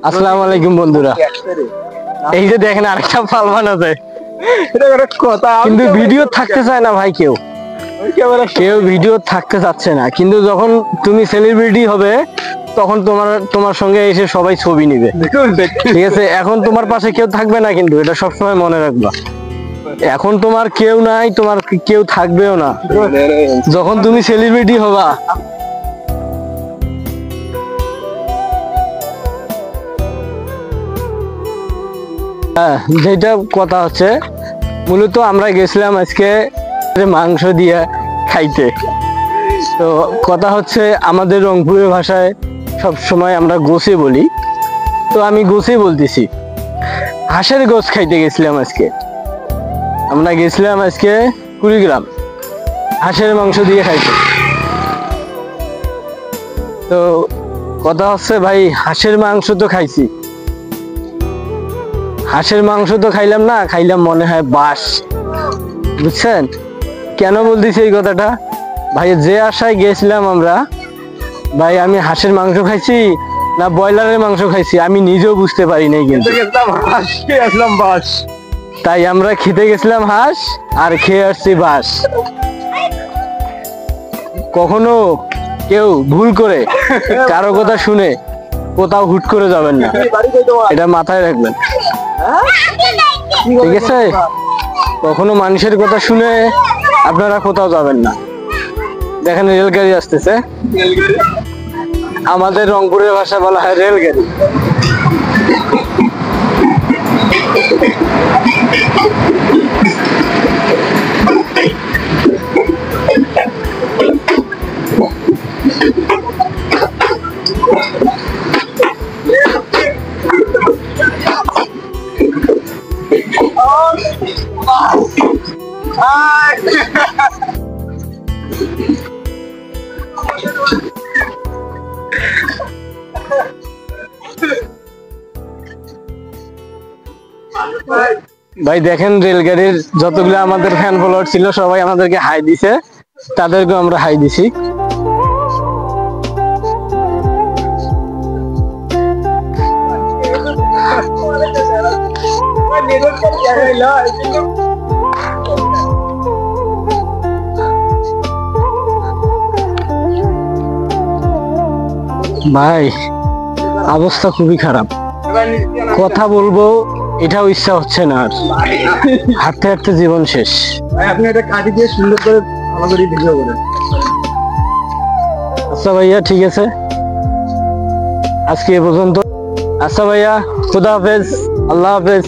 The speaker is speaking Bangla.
আসসালামু আলাইকুম বন্ধুরা। এই যে দেখেন আরেকটা পালমান আছে, কিন্তু ভিডিও থাকতে চায় না ভাই, কেউ ভিডিও থাকতে চাচ্ছে না। কিন্তু যখন তুমি সেলিব্রিটি হবে তখন তোমার সঙ্গে এসে সবাই ছবি নিবে, ঠিক আছে? এখন তোমার পাশে কেউ থাকবে না, কিন্তু এটা সবসময় মনে রাখবা। এখন তোমার কেউ নাই, তোমার কেউ থাকবেও না যখন তুমি সেলিব্রিটি হবা। হ্যাঁ, যেটা কথা হচ্ছে, মূলত আমরা গেছিলাম আজকে মাংস দিয়ে খাইতে। তো কথা হচ্ছে, আমাদের রংপুরের ভাষায় সব সময় আমরা গোছে বলি, তো আমি গোছে বলতেছি। হাঁসের গোছ খাইতে গেছিলাম আজকে। আমরা গেছিলাম আজকে কুড়িগ্রাম হাঁসের মাংস দিয়ে খাইতে। তো কথা হচ্ছে ভাই, হাঁসের মাংস তো খাইছি, হাঁসের মাংস তো খাইলাম না, খাইলাম মনে হয় বাস। বুঝছেন কেন বলতেছি এই কথাটা? ভাই যে আশায় গেছিলাম আমরা, ভাই আমি হাঁসের মাংস খাইছি না ব্রয়লারের মাংস খাইছি আমি নিজেও বুঝতে পারি নাই। কিন্তু বাস, তাই আমরা খেতে গেছিলাম হাঁস আর খেয়ে আসছি বাস। কখনো কেউ ভুল করে কারো কথা শুনে কোথাও হুট করে যাবেন না, এটা মাথায় রাখবেন, ঠিক আছে? কখনো মানুষের কথা শুনে আপনারা কোথাও যাবেন না। দেখেন রেলগাড়ি আসতেছে, আমাদের রংপুরের ভাষা বলা হয় রেলগাড়ি। ভাই দেখেন রেলগাড়ির যতগুলো আমাদের ফ্যান ফলোয়ার ছিল সবাই আমাদেরকে হাই দিছে, তাদেরকেও আমরা হাই দিছি। ভাই অবস্থা খুবই খারাপ, কথা বলবো এটাও ইচ্ছা হচ্ছে না, আর হাঁটতে হাঁটতে জীবন শেষ। আপনি এটা কাটি দিয়ে সুন্দর করে আমাদের ভিডিও করেন। আচ্ছা ভাইয়া, ঠিক আছে, আজকে এ পর্যন্ত। আচ্ছা ভাইয়া, খুদা হাফেজ, আল্লাহ হাফেজ।